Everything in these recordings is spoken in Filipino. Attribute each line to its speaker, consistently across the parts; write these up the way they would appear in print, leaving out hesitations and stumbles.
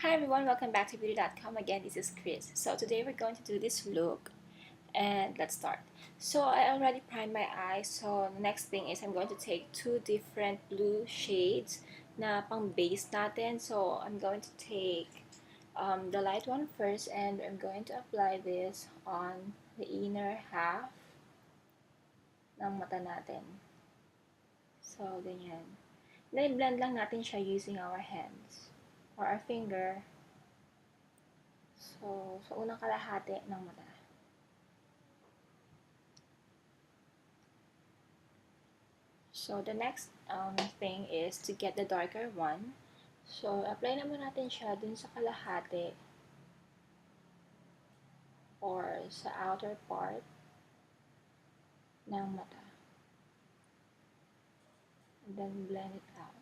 Speaker 1: Hi everyone, welcome back to beauty.com. Again, this is Chris. So today we're going to do this look and let's start. So I already primed my eyes. So the next thing is I'm going to take two different blue shades na pang base natin. So I'm going to take the light one first and I'm going to apply this on the inner half ng mata natin. So ganyan. Then blend lang natin siya using our hands or our finger. So, sa unang kalahati ng mata. So, the next thing is to get the darker one. So, apply naman natin siya dun sa kalahati or sa outer part ng mata. And then, blend it out.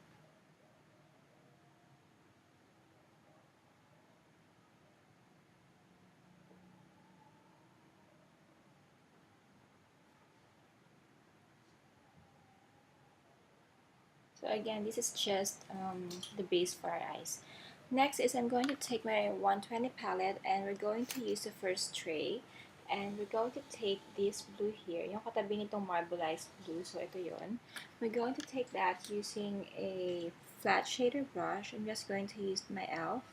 Speaker 1: So, again, this is just the base for our eyes. Next is I'm going to take my 120 palette and we're going to use the first tray. And we're going to take this blue here, yung katabi nitong marbleized blue, so ito yon. We're going to take that using a flat shader brush. I'm just going to use my e.l.f.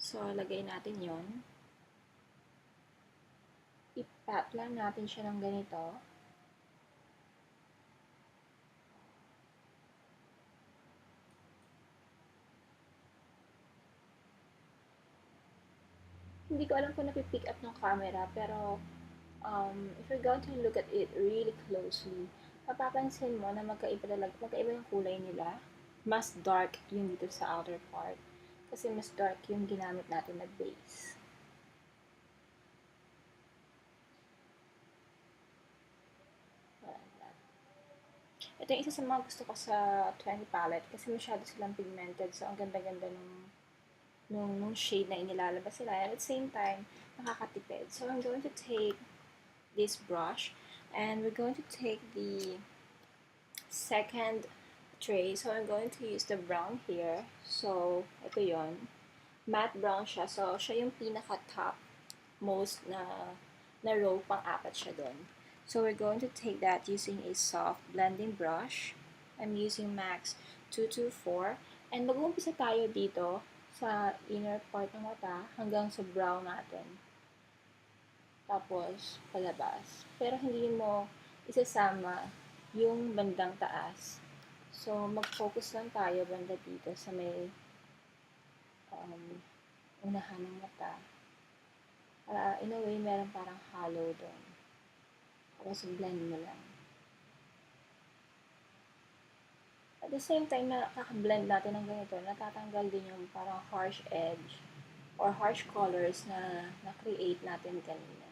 Speaker 1: So, lagay natin yon. I-pat lang natin siya ng ganito. Hindi ko alam kung napipick up ng camera, pero if you're going to look at it really closely, mapapansin mo na magkaiba yung kulay nila. Mas dark yung dito sa outer part. Kasi mas dark yung ginamit natin na base. Ito yung isa sa mga gusto ko sa 20 palette kasi masyado silang pigmented. So, ang ganda-ganda nung shade na inilalabas sila. And at the same time, nakakatipid. So, I'm going to take this brush and we're going to take the second tray. So, I'm going to use the brown here. So, ito yon. Matte brown siya. So, siya yung pinaka-top most na row, pang-apat siya doon. So, we're going to take that using a soft blending brush. I'm using MAX 224. And mag-uumpisa tayo dito sa inner part ng mata hanggang sa brow natin. Tapos, palabas. Pero hindi mo isasama yung bandang taas. So, mag-focus lang tayo banda dito sa may unahan ng mata. In a way, meron parang hollow doon. Tapos, blend mo lang. At the same time na kaka-blend natin ng ganito, natatanggal din yung parang harsh edge or harsh colors na na-create natin kanina.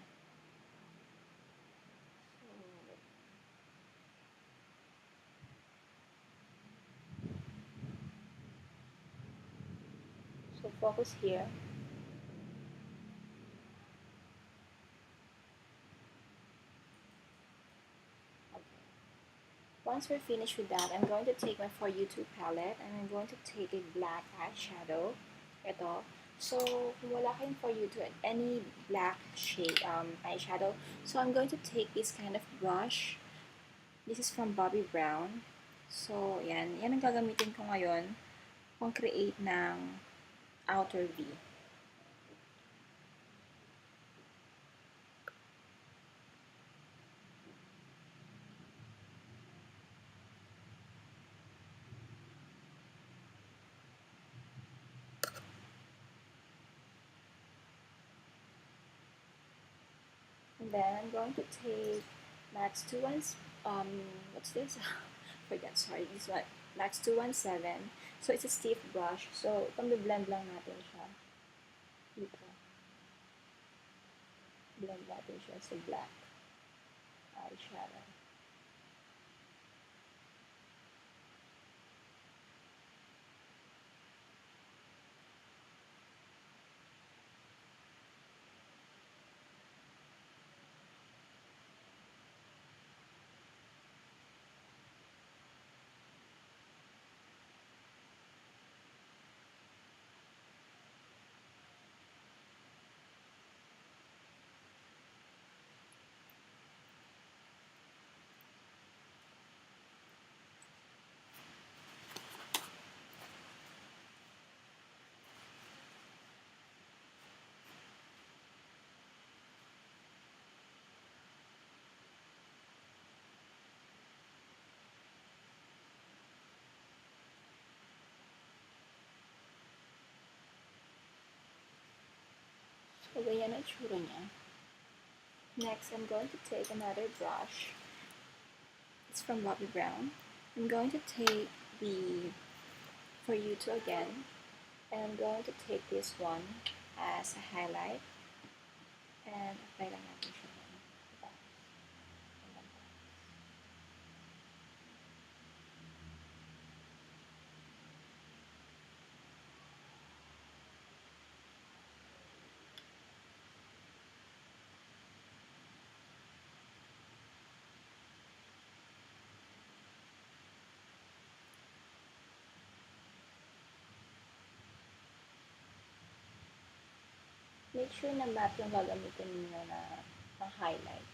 Speaker 1: So, focus here. Once we're finished with that, I'm going to take my For You 2 palette and I'm going to take a black eyeshadow. Ito. So, kung wala kayong For You 2 any black shade eyeshadow, so I'm going to take this kind of brush. This is from Bobbi Brown. So, yan. Yan ang gagamitin ko ngayon kung create ng outer V. And then I'm going to take Max 217, what's this? Forget, sorry, this one. Max 217. So, it's a stiff brush. So, blend lang natin siya. Dito. Blend natin siya sa black eyeshadow. So, ganyan ang itsura niya. Next, I'm going to take another brush. It's from Bobbi Brown. I'm going to take the For You To again, and I'm going to take this one as a highlight and apply lang natin siya ng iba. Make sure na matte yung gagamitin niyo na highlight.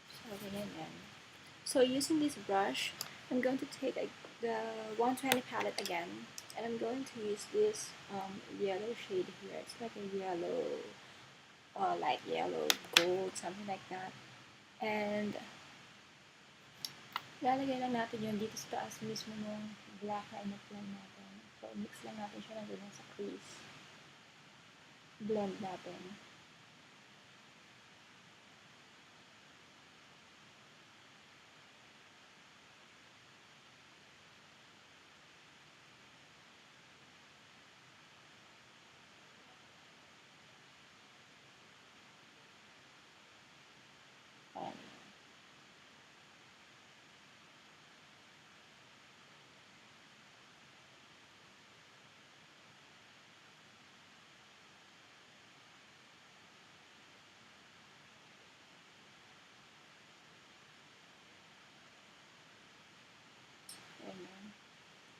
Speaker 1: So, ganyan yan. So, using this brush, I'm going to take the 120 palette again, and I'm going to use this yellow shade here. It's like a yellow, light yellow, gold, something like that. And lalagay lang natin yun dito sa taas mismo ng black na in-apply natin. So, mix lang natin siya ng ganyan sa crease. Blend natin.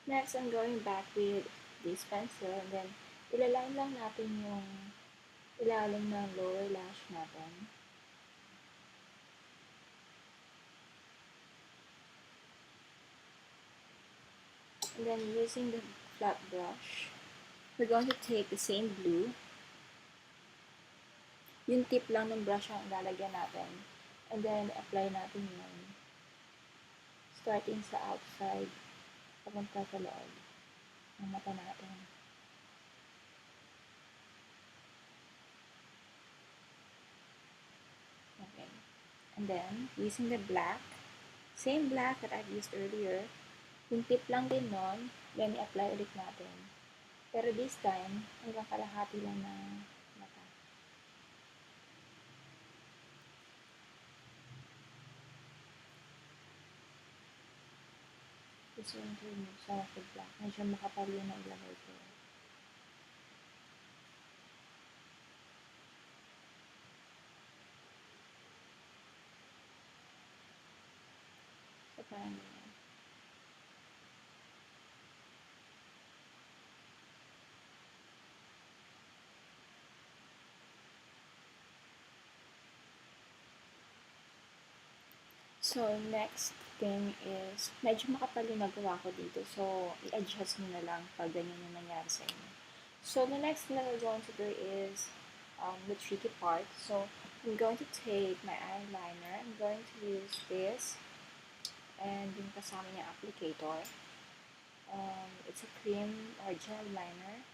Speaker 1: Next, I'm going back with this pencil, and then ilaline lang natin yung ilalim ng lower lash natin. And then using the flat brush, we're going to take the same blue. Yung tip lang ng brush ang ilalagyan natin. And then, apply natin yun. Starting sa outside, papunta sa loob ng mata natin. Okay. And then, using the black, same black that I've used earlier, yung tip lang din nun, then i-apply ulit natin. Pero this time, hanggang kalahati lang ng mata. Gusto yung to remove some of the black. Medyo makapal yun na ilagay ko. So, parang yun. So, next thing is, medyo makapal yung nagawa ko dito. So, i-adjust nyo na lang pag ganyan yung nangyari sa inyo. So, the next thing that we're going to do is the tricky part. So, I'm going to take my eyeliner. I'm going to use this. And yung kasama niya applicator. It's a cream or gel liner.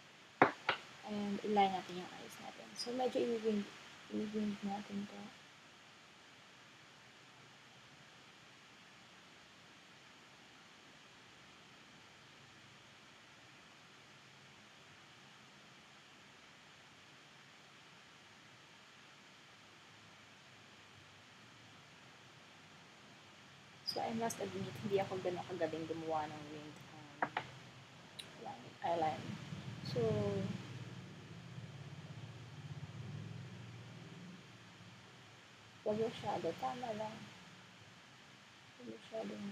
Speaker 1: And i-line natin yung eyes natin. So, medyo i-wing natin to. So, I must admit, hindi ako ganun kagaling gumawa ng winged eyeliner. So, wag masyado. Tama lang. Wag masyadong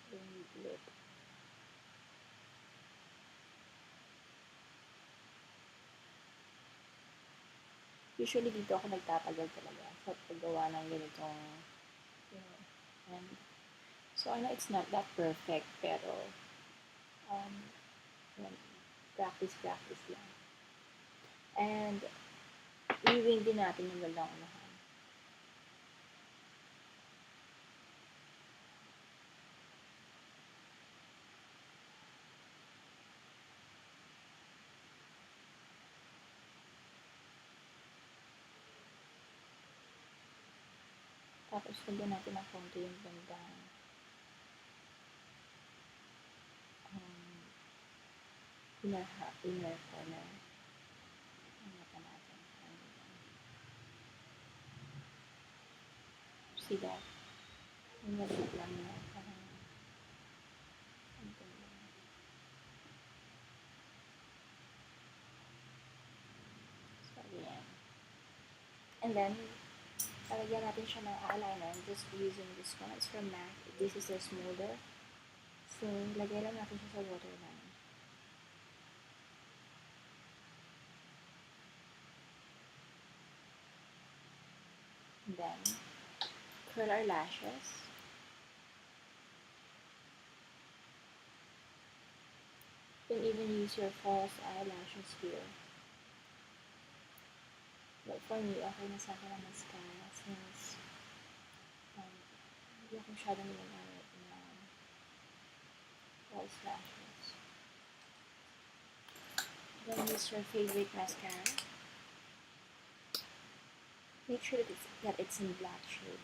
Speaker 1: winged look. Usually, dito ako nagtatagal talaga sa paggawa ng ganitong, and so, I know it's not that perfect, pero, practice lang. And, i-wing din natin yung bandang unahan. Tapos lagyan natin ng konti yung bandang inner corner. See that? Yung maliit lang na parang so, yan. And then, lalagyan natin siya ng eyeliner. I'm just using this one. It's from MAC. This is a smolder. So, lagay lang natin siya sa waterline. And then, curl our lashes. You can even use your false eyelashes here. But for me, okay na sa akin ang mascara since hindi ako masyadong nanagamit ng false lashes. Then use your favorite mascara. Make sure that it's in black shade.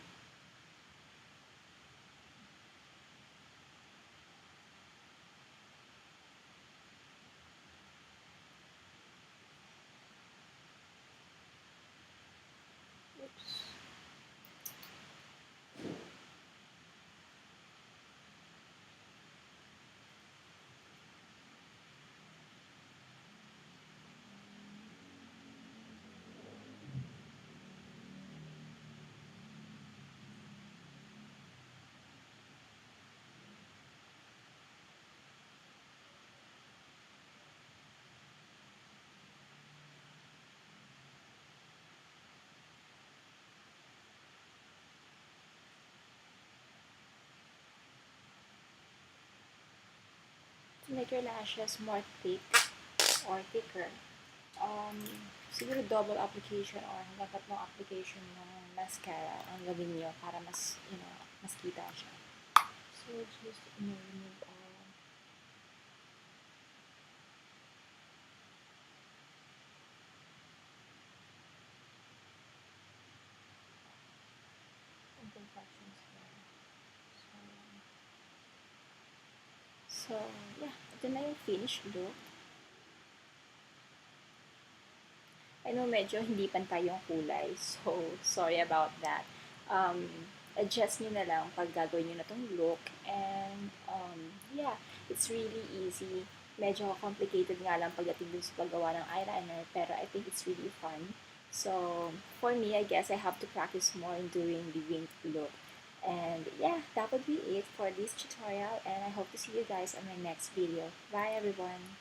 Speaker 1: Oops. To make your lashes more thick or thicker, siguro double application or hanggang tatlong application ng mascara ang gawin nyo para mas, mas kita siya. So, just remove all. Imperfections here. So, yeah, ito na yung finished look. I know medyo hindi pantay yung kulay, so sorry about that. Adjust nyo na lang pag gagawin nyo na tong look. And, yeah, it's really easy. Medyo complicated nga lang pagdating dun sa paggawa ng eyeliner, pero I think it's really fun. So, for me, I guess I have to practice more in doing the winged look. And yeah, that would be it for this tutorial, and I hope to see you guys on my next video. Bye everyone!